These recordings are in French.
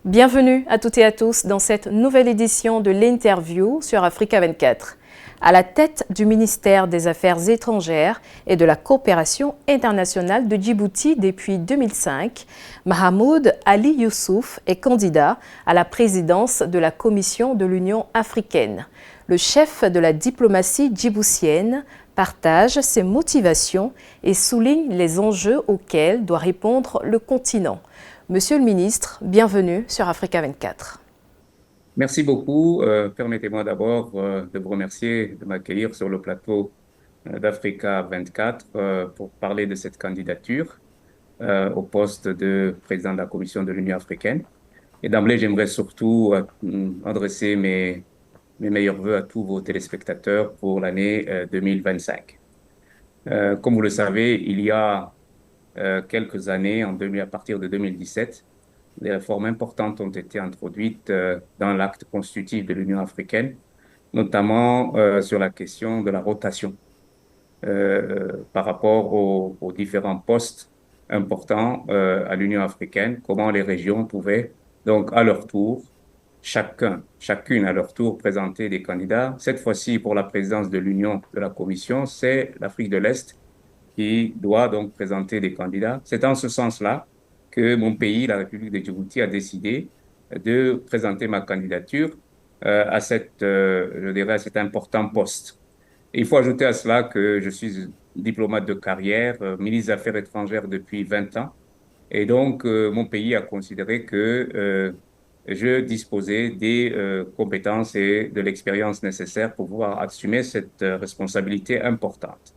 Bienvenue à toutes et à tous dans cette nouvelle édition de l'interview sur Africa 24. À la tête du ministère des Affaires étrangères et de la coopération internationale de Djibouti depuis 2005, Mahamoud Ali Youssouf est candidat à la présidence de la Commission de l'Union africaine. Le chef de la diplomatie djiboutienne partage ses motivations et souligne les enjeux auxquels doit répondre le continent. Monsieur le ministre, bienvenue sur Africa 24. Merci beaucoup. Permettez-moi d'abord de vous remercier de m'accueillir sur le plateau d'Africa 24 pour parler de cette candidature au poste de président de la Commission de l'Union africaine. Et d'emblée, j'aimerais surtout adresser mes meilleurs vœux à tous vos téléspectateurs pour l'année 2025. Comme vous le savez, il y a quelques années, à partir de 2017, des réformes importantes ont été introduites dans l'acte constitutif de l'Union africaine, notamment sur la question de la rotation par rapport aux différents postes importants à l'Union africaine, comment les régions pouvaient donc à leur tour, chacune à leur tour présenter des candidats. Cette fois-ci, pour la présidence de l'Union de la Commission, c'est l'Afrique de l'Est qui doit donc présenter des candidats. C'est en ce sens-là que mon pays, la République de Djibouti, a décidé de présenter ma candidature je dirais, à cet important poste. Et il faut ajouter à cela que je suis diplomate de carrière, ministre des Affaires étrangères depuis 20 ans. Et donc, mon pays a considéré que je disposais des compétences et de l'expérience nécessaires pour pouvoir assumer cette responsabilité importante.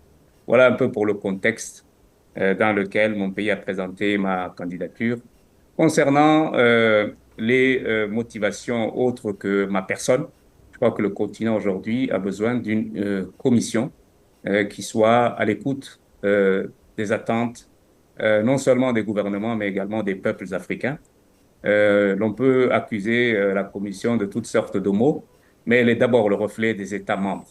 Voilà un peu pour le contexte dans lequel mon pays a présenté ma candidature. Concernant les motivations autres que ma personne, je crois que le continent aujourd'hui a besoin d'une commission qui soit à l'écoute des attentes non seulement des gouvernements, mais également des peuples africains. L'on peut accuser la commission de toutes sortes de maux, mais elle est d'abord le reflet des États membres.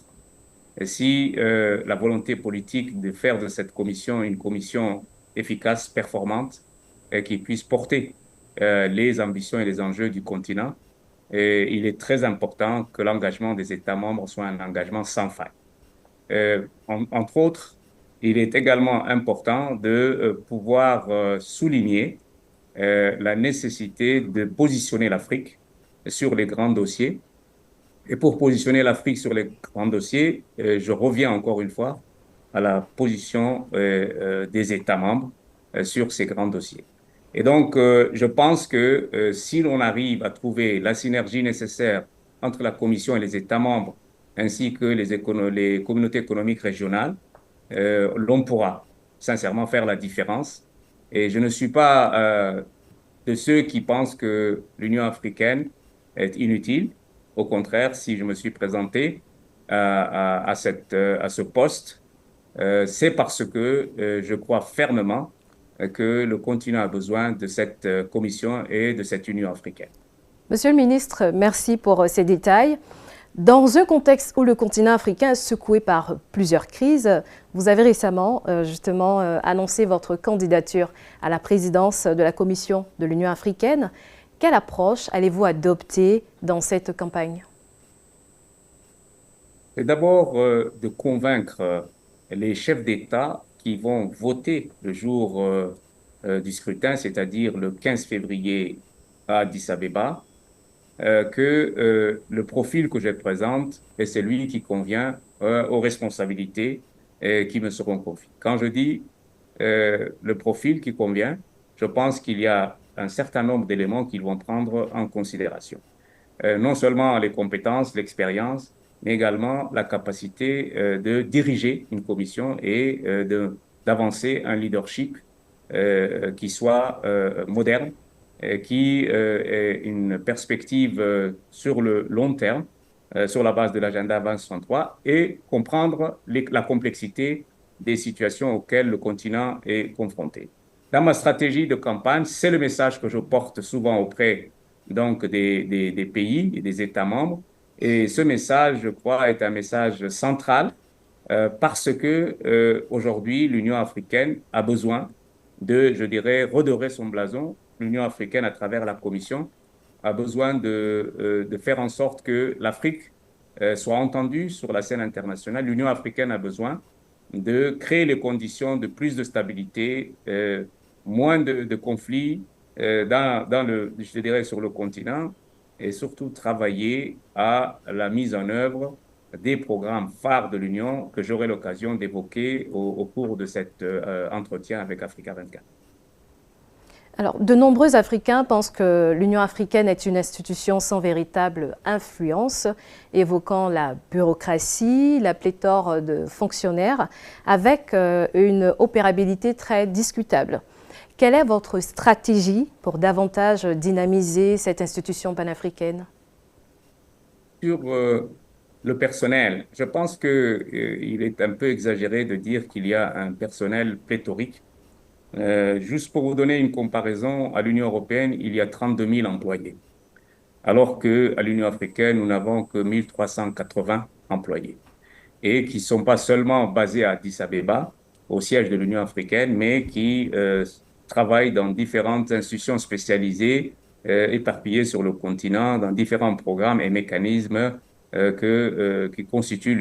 Et si la volonté politique de faire de cette commission une commission efficace, performante, et qui puisse porter les ambitions et les enjeux du continent, et il est très important que l'engagement des États membres soit un engagement sans faille. Entre autres, il est également important de pouvoir souligner la nécessité de positionner l'Afrique sur les grands dossiers. Et pour positionner l'Afrique sur les grands dossiers, je reviens encore une fois à la position des États membres sur ces grands dossiers. Et donc, je pense que si l'on arrive à trouver la synergie nécessaire entre la Commission et les États membres, ainsi que les communautés économiques régionales, l'on pourra sincèrement faire la différence. Et je ne suis pas de ceux qui pensent que l'Union africaine est inutile. Au contraire, si je me suis présenté à ce poste, c'est parce que je crois fermement que le continent a besoin de cette commission et de cette Union africaine. Monsieur le ministre, merci pour ces détails. Dans un contexte où le continent africain est secoué par plusieurs crises, vous avez récemment annoncé votre candidature à la présidence de la Commission de l'Union africaine. Quelle approche allez-vous adopter dans cette campagne? C'est d'abord de convaincre les chefs d'État qui vont voter le jour du scrutin, c'est-à-dire le 15 février à Addis Abeba, que le profil que je présente est celui qui convient aux responsabilités qui me seront confiées. Quand je dis le profil qui convient, je pense qu'il y a un certain nombre d'éléments qu'ils vont prendre en considération. Non seulement les compétences, l'expérience, mais également la capacité de diriger une commission et d'avancer un leadership qui soit moderne, qui ait une perspective sur le long terme, sur la base de l'agenda 2063 et comprendre la complexité des situations auxquelles le continent est confronté. Dans ma stratégie de campagne, c'est le message que je porte souvent auprès donc des pays et des États membres. Et ce message, je crois, est un message central parce que aujourd'hui, l'Union africaine a besoin de, je dirais, redorer son blason, l'Union africaine à travers la Commission, a besoin de faire en sorte que l'Afrique soit entendue sur la scène internationale. L'Union africaine a besoin de créer les conditions de plus de stabilité, moins de conflits je dirais, sur le continent, et surtout travailler à la mise en œuvre des programmes phares de l'Union que j'aurai l'occasion d'évoquer au cours de cet entretien avec Africa 24. Alors, de nombreux Africains pensent que l'Union africaine est une institution sans véritable influence, évoquant la bureaucratie, la pléthore de fonctionnaires, avec une opérabilité très discutable. Quelle est votre stratégie pour davantage dynamiser cette institution panafricaine? Sur le personnel, je pense qu'il est un peu exagéré de dire qu'il y a un personnel pléthorique. Juste pour vous donner une comparaison, à l'Union européenne, il y a 32 000 employés, alors qu'à l'Union africaine, nous n'avons que 1380 employés, et qui ne sont pas seulement basés à Addis Abeba, au siège de l'Union africaine, mais qui travaillent dans différentes institutions spécialisées, éparpillées sur le continent, dans différents programmes et mécanismes qui constituent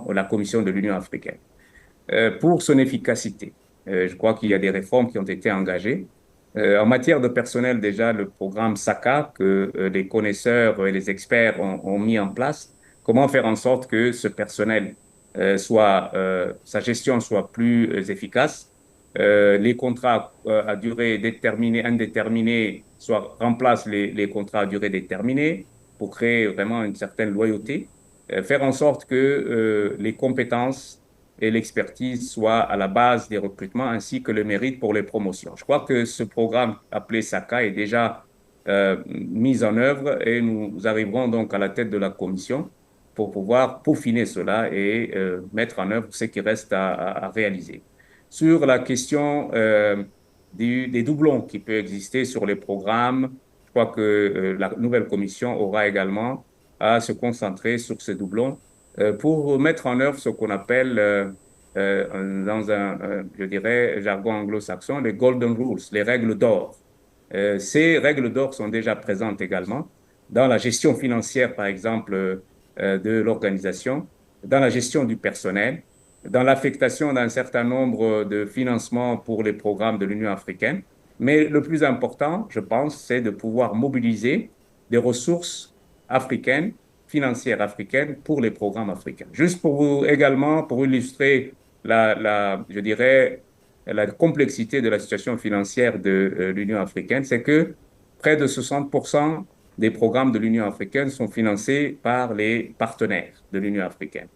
la Commission de l'Union africaine. Pour son efficacité, je crois qu'il y a des réformes qui ont été engagées. En matière de personnel, déjà, le programme SACA que les connaisseurs et les experts ont mis en place, comment faire en sorte que ce personnel sa gestion soit plus efficace, les contrats à durée déterminée, indéterminée, remplacent les contrats à durée déterminée pour créer vraiment une certaine loyauté, faire en sorte que les compétences et l'expertise soient à la base des recrutements ainsi que le mérite pour les promotions. Je crois que ce programme appelé SACA est déjà mis en œuvre et nous arriverons donc à la tête de la commission pour pouvoir peaufiner cela et mettre en œuvre ce qui reste à réaliser. Sur la question des doublons qui peuvent exister sur les programmes, je crois que la nouvelle commission aura également à se concentrer sur ces doublons pour mettre en œuvre ce qu'on appelle, dans je dirais, jargon anglo-saxon, les golden rules, les règles d'or. Ces règles d'or sont déjà présentes également dans la gestion financière, par exemple, de l'organisation, dans la gestion du personnel, dans l'affectation d'un certain nombre de financements pour les programmes de l'Union africaine. Mais le plus important, je pense, c'est de pouvoir mobiliser des ressources africaines, financières africaines, pour les programmes africains. Juste pour vous également, pour illustrer je dirais, la complexité de la situation financière de l'Union africaine, c'est que près de 60% des programmes de l'Union africaine sont financés par les partenaires de l'Union africaine.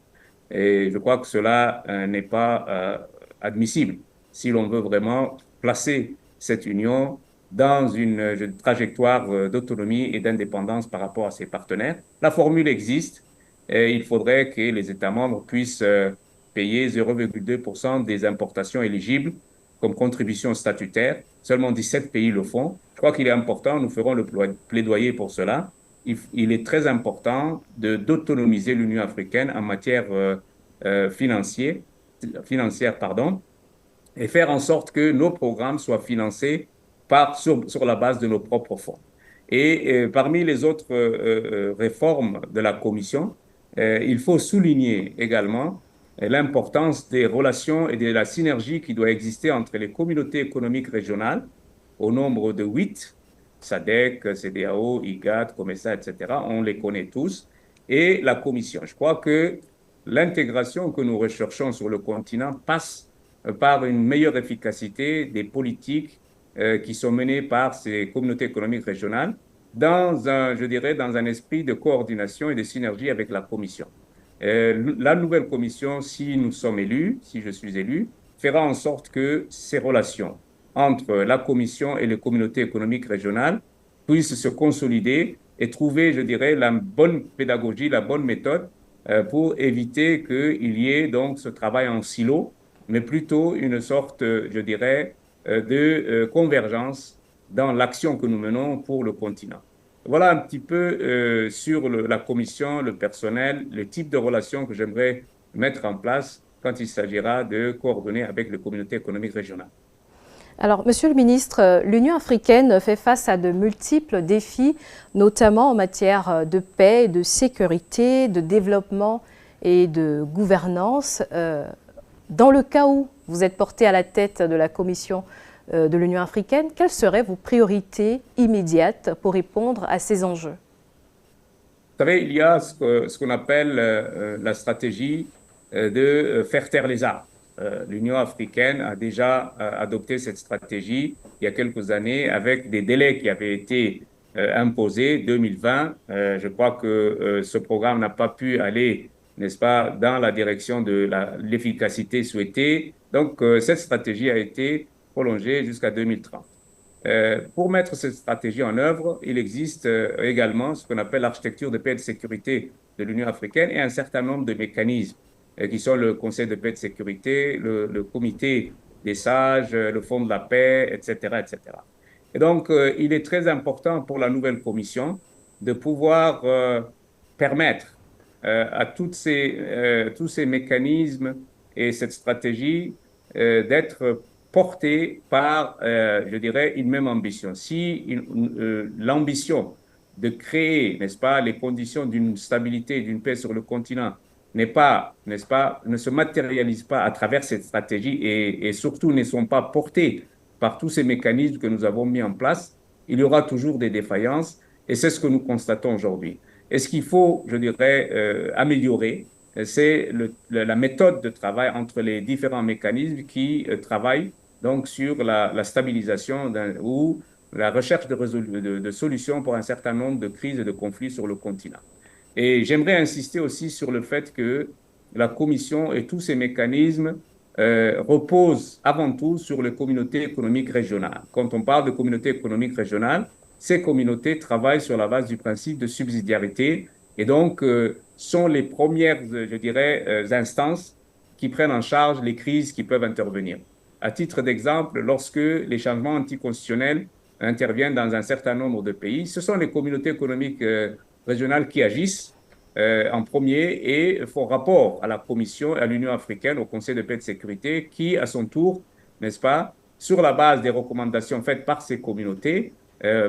Et je crois que cela n'est pas admissible si l'on veut vraiment placer cette union dans une trajectoire d'autonomie et d'indépendance par rapport à ses partenaires. La formule existe et il faudrait que les États membres puissent payer 0,2% des importations éligibles comme contribution statutaire. Seulement 17 pays le font. Je crois qu'il est important, nous ferons le plaidoyer pour cela. Il est très important d'autonomiser l'Union africaine en matière financière, pardon, et faire en sorte que nos programmes soient financés sur la base de nos propres fonds. Et parmi les autres réformes de la Commission, il faut souligner également l'importance des relations et de la synergie qui doit exister entre les communautés économiques régionales, au nombre de 8, SADC, CEDEAO, IGAD, COMESA, etc., on les connaît tous, et la Commission. Je crois que l'intégration que nous recherchons sur le continent passe par une meilleure efficacité des politiques qui sont menées par ces communautés économiques régionales je dirais, dans un esprit de coordination et de synergie avec la Commission. La nouvelle Commission, si nous sommes élus, si je suis élu, fera en sorte que ces relations entre la Commission et les communautés économiques régionales puissent se consolider et trouver, je dirais, la bonne pédagogie, la bonne méthode pour éviter qu'il y ait donc ce travail en silo, mais plutôt une sorte, je dirais, de convergence dans l'action que nous menons pour le continent. Voilà un petit peu sur la commission, le personnel, le type de relations que j'aimerais mettre en place quand il s'agira de coordonner avec les communautés économiques régionales. Alors, Monsieur le ministre, l'Union africaine fait face à de multiples défis, notamment en matière de paix, de sécurité, de développement et de gouvernance. Dans le cas où vous êtes porté à la tête de la Commission de l'Union africaine, quelles seraient vos priorités immédiates pour répondre à ces enjeux? Vous savez, il y a ce qu'on appelle la stratégie de faire taire les armes. L'Union africaine a déjà adopté cette stratégie il y a quelques années avec des délais qui avaient été imposés, 2020. Je crois que ce programme n'a pas pu aller, n'est-ce pas, dans la direction de l'efficacité souhaitée. Donc, cette stratégie a été prolongée jusqu'à 2030. Pour mettre cette stratégie en œuvre, il existe également ce qu'on appelle l'architecture de paix et de sécurité de l'Union africaine et un certain nombre de mécanismes qui sont le Conseil de paix et de sécurité, le Comité des sages, le Fonds de la paix, etc., etc. Et donc, il est très important pour la nouvelle commission de pouvoir permettre à tous ces mécanismes et cette stratégie d'être portés par, je dirais, une même ambition. Si l'ambition de créer, n'est-ce pas, les conditions d'une stabilité et d'une paix sur le continent n'est pas, n'est-ce pas, ne se matérialise pas à travers cette stratégie et surtout ne sont pas portés par tous ces mécanismes que nous avons mis en place, il y aura toujours des défaillances et c'est ce que nous constatons aujourd'hui. Et ce qu'il faut, je dirais, améliorer, c'est la méthode de travail entre les différents mécanismes qui travaillent donc sur la stabilisation ou la recherche de solutions pour un certain nombre de crises et de conflits sur le continent. Et j'aimerais insister aussi sur le fait que la Commission et tous ces mécanismes reposent avant tout sur les communautés économiques régionales. Quand on parle de communautés économiques régionales, ces communautés travaillent sur la base du principe de subsidiarité et donc sont les premières, je dirais, instances qui prennent en charge les crises qui peuvent intervenir. À titre d'exemple, lorsque les changements anticonstitutionnels interviennent dans un certain nombre de pays, ce sont les communautés économiques régionales qui agissent en premier et font rapport à la Commission, à l'Union africaine, au Conseil de paix et de sécurité, qui, à son tour, n'est-ce pas, sur la base des recommandations faites par ces communautés,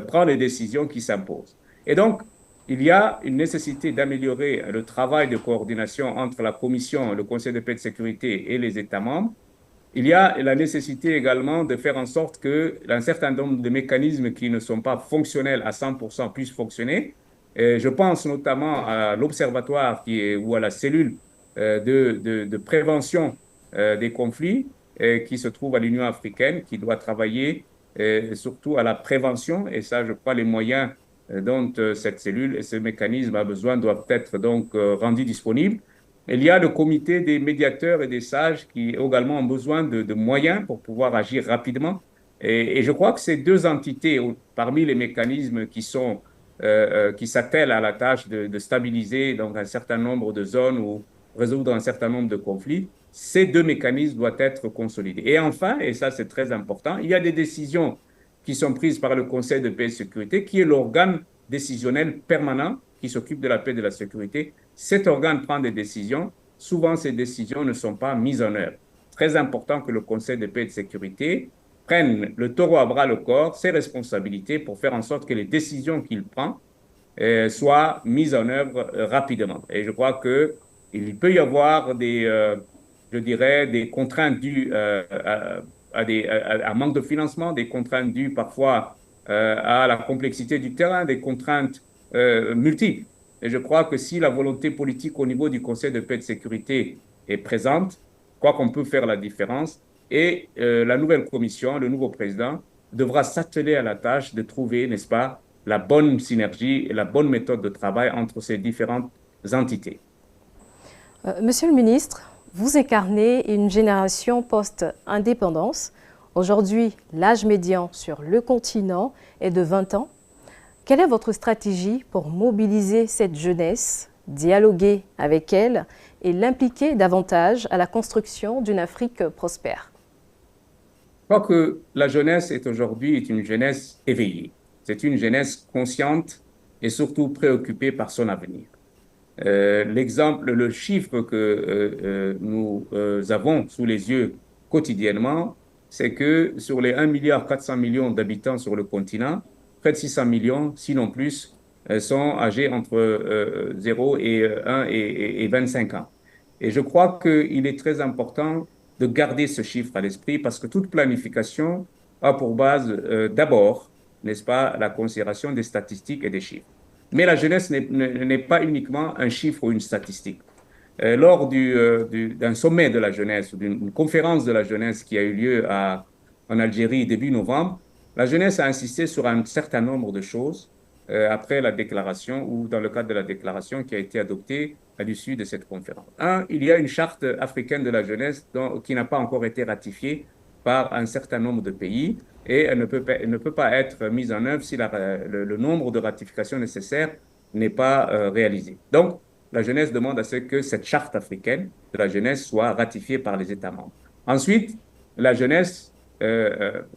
prend les décisions qui s'imposent. Et donc, il y a une nécessité d'améliorer le travail de coordination entre la Commission, le Conseil de paix et de sécurité et les États membres. Il y a la nécessité également de faire en sorte qu'un certain nombre de mécanismes qui ne sont pas fonctionnels à 100% puissent fonctionner. Je pense notamment à l'observatoire ou à la cellule de prévention des conflits qui se trouve à l'Union africaine, qui doit travailler surtout à la prévention. Et ça, je crois, les moyens dont cette cellule et ce mécanisme a besoin doivent être donc rendus disponibles. Il y a le comité des médiateurs et des sages qui également ont besoin de moyens pour pouvoir agir rapidement. Et je crois que ces deux entités, parmi les mécanismes qui s'attellent à la tâche de stabiliser donc, un certain nombre de zones ou résoudre un certain nombre de conflits, ces deux mécanismes doivent être consolidés. Et enfin, et ça c'est très important, il y a des décisions qui sont prises par le Conseil de paix et de sécurité, qui est l'organe décisionnel permanent qui s'occupe de la paix et de la sécurité. Cet organe prend des décisions. Souvent, ces décisions ne sont pas mises en œuvre. Très important que le Conseil de paix et de sécurité prenne le taureau à bras le corps, ses responsabilités pour faire en sorte que les décisions qu'il prend soient mises en œuvre rapidement. Et je crois qu'il peut y avoir je dirais, des contraintes dues à manque de financement, des contraintes dues parfois à la complexité du terrain, des contraintes multiples. Et je crois que si la volonté politique au niveau du Conseil de paix et de sécurité est présente, je crois qu'on peut faire la différence. Et la nouvelle commission, le nouveau président, devra s'atteler à la tâche de trouver, n'est-ce pas, la bonne synergie et la bonne méthode de travail entre ces différentes entités. Monsieur le ministre, vous incarnez une génération post-indépendance. Aujourd'hui, l'âge médian sur le continent est de 20 ans. Quelle est votre stratégie pour mobiliser cette jeunesse, dialoguer avec elle et l'impliquer davantage à la construction d'une Afrique prospère? Je crois que la jeunesse est aujourd'hui une jeunesse éveillée. C'est une jeunesse consciente et surtout préoccupée par son avenir. Le chiffre que nous avons sous les yeux quotidiennement c'est que sur les 1,4 milliard d'habitants sur le continent, près de 600 millions, sinon plus, sont âgés entre 0 et 1 et 25 ans. Et je crois qu'il est très important de garder ce chiffre à l'esprit parce que toute planification a pour base d'abord, n'est-ce pas, la considération des statistiques et des chiffres. Mais la jeunesse n'est pas uniquement un chiffre ou une statistique. Lors d'un sommet de la jeunesse, d'une conférence de la jeunesse qui a eu lieu en Algérie début novembre, la jeunesse a insisté sur un certain nombre de choses après la déclaration ou dans le cadre de la déclaration qui a été adoptée à l'issue de cette conférence. Un, il y a une charte africaine de la jeunesse qui n'a pas encore été ratifiée par un certain nombre de pays et elle ne peut pas être mise en œuvre si le nombre de ratifications nécessaires n'est pas réalisé. Donc, la jeunesse demande à ce que cette charte africaine de la jeunesse soit ratifiée par les États membres. Ensuite, la jeunesse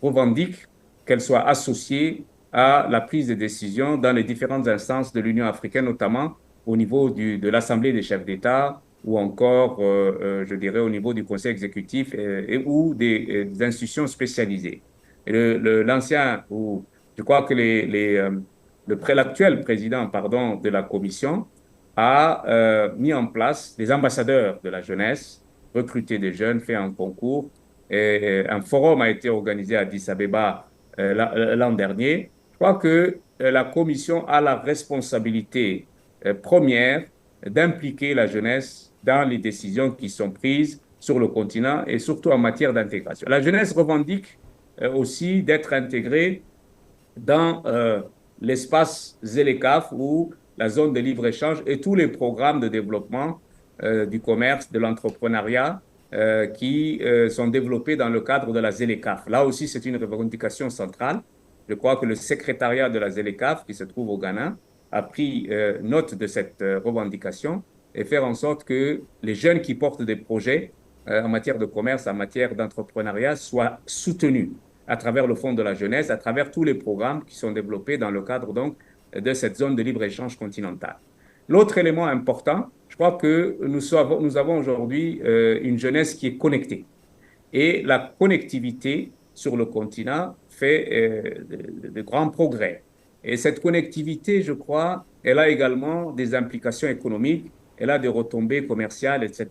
revendique qu'elle soit associée à la prise de décision dans les différentes instances de l'Union africaine, notamment au niveau de l'Assemblée des chefs d'État ou encore, je dirais, au niveau du Conseil exécutif ou des institutions spécialisées. L'ancien, ou je crois que l'actuel président, pardon, de la Commission a mis en place des ambassadeurs de la jeunesse, recruté des jeunes, fait un concours. Et un forum a été organisé à Addis Abeba l'an dernier. Je crois que la Commission a la responsabilité première d'impliquer la jeunesse dans les décisions qui sont prises sur le continent et surtout en matière d'intégration. La jeunesse revendique aussi d'être intégrée dans l'espace ZLECAf ou la zone de libre-échange et tous les programmes de développement du commerce, de l'entrepreneuriat qui sont développés dans le cadre de la ZLECAf. Là aussi, c'est une revendication centrale. Je crois que le secrétariat de la ZLECAf, qui se trouve au Ghana, a pris note de cette revendication et faire en sorte que les jeunes qui portent des projets en matière de commerce, en matière d'entrepreneuriat, soient soutenus à travers le Fonds de la jeunesse, à travers tous les programmes qui sont développés dans le cadre donc de cette zone de libre-échange continentale. L'autre élément important, je crois que nous avons aujourd'hui une jeunesse qui est connectée. Et la connectivité sur le continent fait de grands progrès. Et cette connectivité, je crois, elle a également des implications économiques, elle a des retombées commerciales, etc.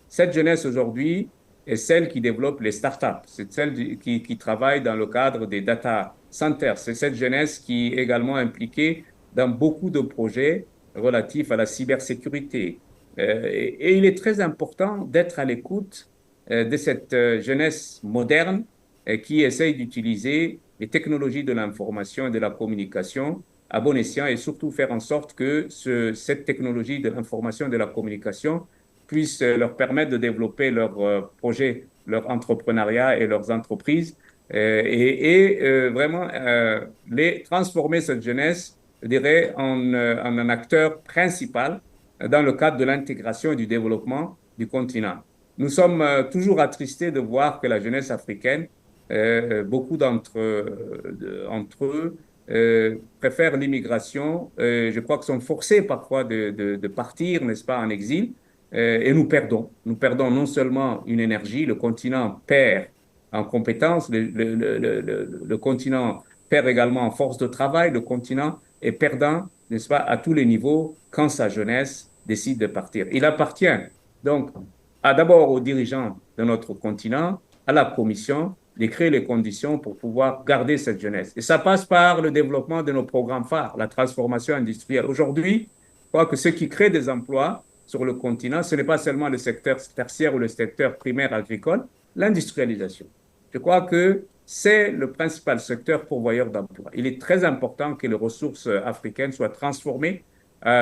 Cette jeunesse aujourd'hui est celle qui développe les startups, c'est celle qui travaille dans le cadre des data centers, c'est cette jeunesse qui est également impliquée dans beaucoup de projets relatifs à la cybersécurité. Et il est très important d'être à l'écoute de cette jeunesse moderne qui essaye d'utiliser les technologies de l'information et de la communication à bon escient et surtout faire en sorte que cette technologie de l'information et de la communication puisse leur permettre de développer leurs projets, leur entrepreneuriat et leurs entreprises vraiment transformer cette jeunesse, je dirais, en un acteur principal dans le cadre de l'intégration et du développement du continent. Nous sommes toujours attristés de voir que la jeunesse africaine, beaucoup entre eux, préfèrent l'immigration. Je crois qu'ils sont forcés parfois de partir, n'est-ce pas, en exil. Et nous perdons. Nous perdons non seulement une énergie, le continent perd en compétences, le continent perd également en force de travail, le continent est perdant, n'est-ce pas, à tous les niveaux quand sa jeunesse décide de partir. Il appartient donc d'abord aux dirigeants de notre continent, à la Commission, de créer les conditions pour pouvoir garder cette jeunesse. Et ça passe par le développement de nos programmes phares, la transformation industrielle. Aujourd'hui, je crois que ce qui crée des emplois sur le continent, ce n'est pas seulement le secteur tertiaire ou le secteur primaire agricole, l'industrialisation. Je crois que c'est le principal secteur pourvoyeur d'emplois. Il est très important que les ressources africaines soient transformées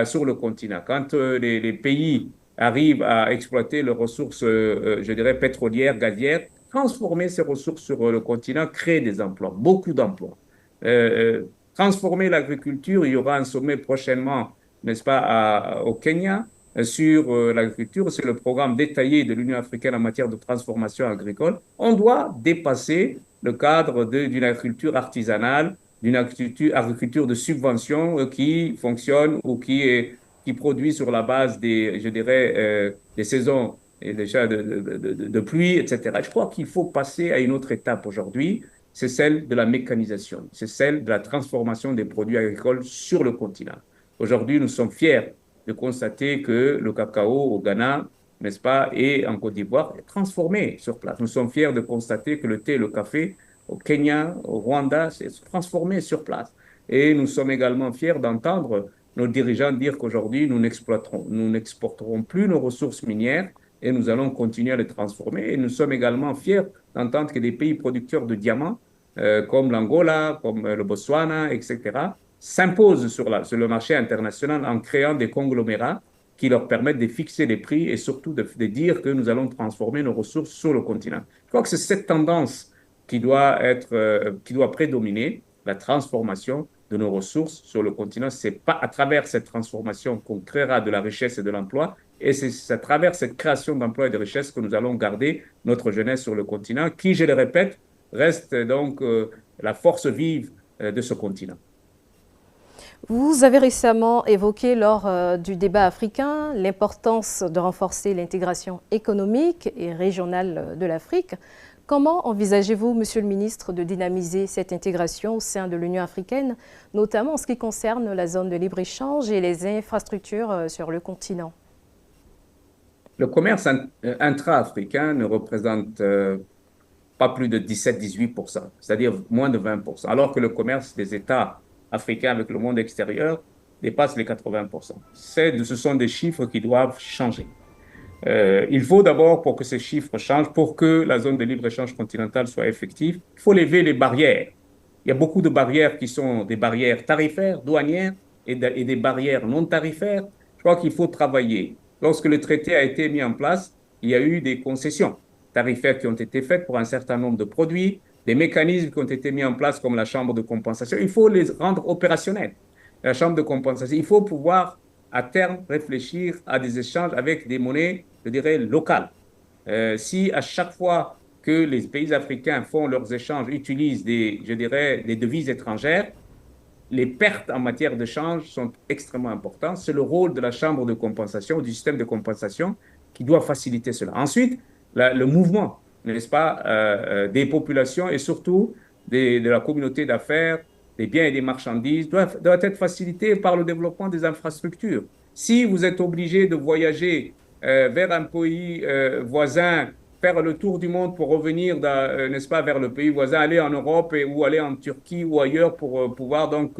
sur le continent. Quand les pays arrivent à exploiter les ressources, je dirais, pétrolières, gazières, transformer ces ressources sur le continent crée des emplois, beaucoup d'emplois. Transformer l'agriculture, il y aura un sommet prochainement, n'est-ce pas, au Kenya, sur l'agriculture, c'est le programme détaillé de l'Union africaine en matière de transformation agricole. On doit dépasser le cadre d'une agriculture artisanale, d'une agriculture de subvention qui fonctionne ou qui produit sur la base des, je dirais, des saisons et déjà de pluie, etc. Je crois qu'il faut passer à une autre étape aujourd'hui, c'est celle de la mécanisation, c'est celle de la transformation des produits agricoles sur le continent. Aujourd'hui, nous sommes fiers de constater que le cacao au Ghana, n'est-ce pas, et en Côte d'Ivoire est transformé sur place. Nous sommes fiers de constater que le thé et le café au Kenya, au Rwanda, c'est transformé sur place. Et nous sommes également fiers d'entendre nos dirigeants dire qu'aujourd'hui, nous n'exporterons plus nos ressources minières et nous allons continuer à les transformer. Et nous sommes également fiers d'entendre que des pays producteurs de diamants, comme l'Angola, comme le Botswana, etc., s'imposent sur le marché international en créant des conglomérats qui leur permettent de fixer les prix et surtout de dire que nous allons transformer nos ressources sur le continent. Je crois que c'est cette tendance qui doit prédominer, la transformation de nos ressources sur le continent. C'est pas à travers cette transformation qu'on créera de la richesse et de l'emploi, et c'est à travers cette création d'emplois et de richesses que nous allons garder notre jeunesse sur le continent, qui, je le répète, reste donc la force vive de ce continent. Vous avez récemment évoqué lors du débat africain l'importance de renforcer l'intégration économique et régionale de l'Afrique. Comment envisagez-vous, Monsieur le Ministre, de dynamiser cette intégration au sein de l'Union africaine, notamment en ce qui concerne la zone de libre-échange et les infrastructures sur le continent? Le commerce intra-africain ne représente pas plus de 17-18%, c'est-à-dire moins de 20%, alors que le commerce des États africains avec le monde extérieur dépasse les 80%. Ce sont des chiffres qui doivent changer. Il faut d'abord, pour que ces chiffres changent, pour que la zone de libre-échange continentale soit effective, il faut lever les barrières. Il y a beaucoup de barrières qui sont des barrières tarifaires, douanières et des barrières non tarifaires. Je crois qu'il faut travailler. Lorsque le traité a été mis en place, il y a eu des concessions tarifaires qui ont été faites pour un certain nombre de produits, des mécanismes qui ont été mis en place comme la chambre de compensation. Il faut les rendre opérationnels. La chambre de compensation, il faut pouvoir à terme réfléchir à des échanges avec des monnaies, je dirais, locales. Si à chaque fois que les pays africains font leurs échanges, utilisent je dirais, des devises étrangères, les pertes en matière de change sont extrêmement importantes. C'est le rôle de la chambre de compensation, du système de compensation, qui doit faciliter cela. Ensuite, le mouvement, n'est-ce pas, des populations et surtout de la communauté d'affaires, des biens et des marchandises, doit être facilité par le développement des infrastructures. Si vous êtes obligé de voyager vers un pays voisin, faire le tour du monde pour revenir, n'est-ce pas, vers le pays voisin, aller en Europe ou aller en Turquie ou ailleurs pour pouvoir donc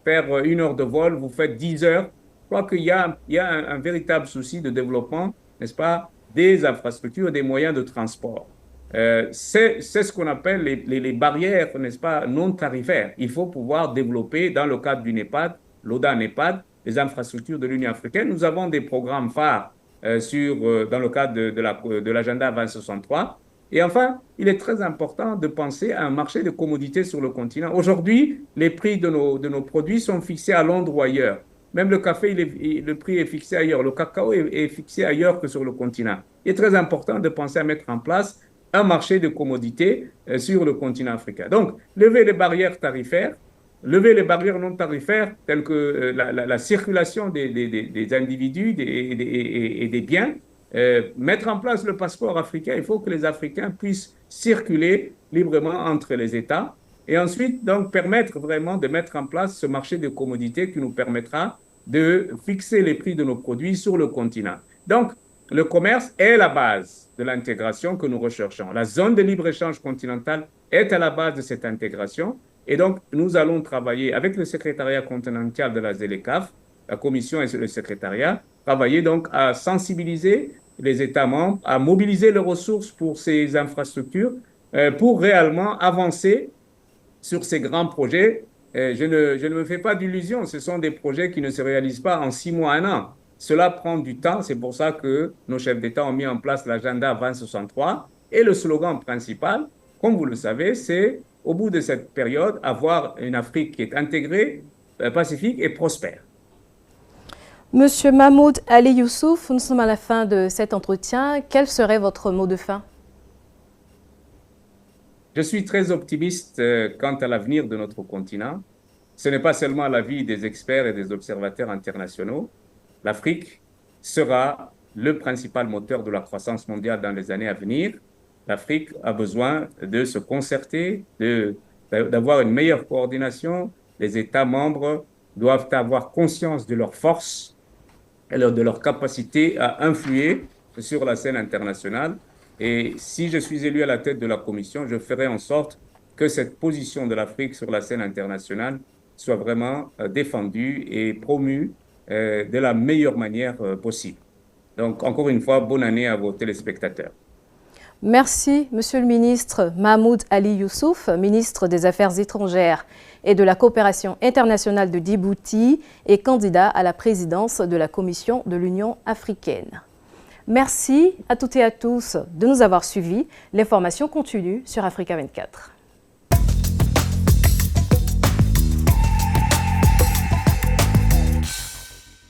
faire 1 heure de vol, vous faites 10 heures. Je crois qu'il y a un véritable souci de développement, n'est-ce pas, des infrastructures, des moyens de transport. C'est ce qu'on appelle les barrières, n'est-ce pas, non tarifaires. Il faut pouvoir développer, dans le cadre du NEPAD, l'ODA-NEPAD, les infrastructures de l'Union africaine. Nous avons des programmes phares dans le cadre de l'agenda 2063. Et enfin, il est très important de penser à un marché de commodités sur le continent. Aujourd'hui, les prix de nos produits sont fixés à Londres ou ailleurs. Même le café, le prix est fixé ailleurs. Le cacao est fixé ailleurs que sur le continent. Il est très important de penser à mettre en place un marché de commodités sur le continent africain. Donc, lever les barrières tarifaires, lever les barrières non tarifaires telles que la circulation des individus et des biens, mettre en place le passeport africain. Il faut que les Africains puissent circuler librement entre les États et ensuite donc permettre vraiment de mettre en place ce marché de commodités qui nous permettra de fixer les prix de nos produits sur le continent. Donc, le commerce est la base de l'intégration que nous recherchons. La zone de libre-échange continentale est à la base de cette intégration. Et donc, nous allons travailler avec le secrétariat continental de la ZLECAf, la commission et le secrétariat, travailler donc à sensibiliser les États membres, à mobiliser les ressources pour ces infrastructures, pour réellement avancer sur ces grands projets. Je ne me fais pas d'illusions, ce sont des projets qui ne se réalisent pas en 6 mois, 1 an. Cela prend du temps, c'est pour ça que nos chefs d'État ont mis en place l'agenda 2063 et le slogan principal, comme vous le savez, c'est au bout de cette période, avoir une Afrique qui est intégrée, pacifique et prospère. Monsieur Mahmoud Ali Youssouf, nous sommes à la fin de cet entretien. Quel serait votre mot de fin? Je suis très optimiste quant à l'avenir de notre continent. Ce n'est pas seulement l'avis des experts et des observateurs internationaux. L'Afrique sera le principal moteur de la croissance mondiale dans les années à venir, l'Afrique a besoin de se concerter, d'avoir une meilleure coordination. Les États membres doivent avoir conscience de leurs forces et de leur capacité à influer sur la scène internationale. Et si je suis élu à la tête de la Commission, je ferai en sorte que cette position de l'Afrique sur la scène internationale soit vraiment défendue et promue de la meilleure manière possible. Donc, encore une fois, bonne année à vos téléspectateurs. Merci, Monsieur le ministre Mahmoud Ali Youssouf, ministre des Affaires étrangères et de la coopération internationale de Djibouti et candidat à la présidence de la Commission de l'Union africaine. Merci à toutes et à tous de nous avoir suivis. L'information continue sur Africa 24.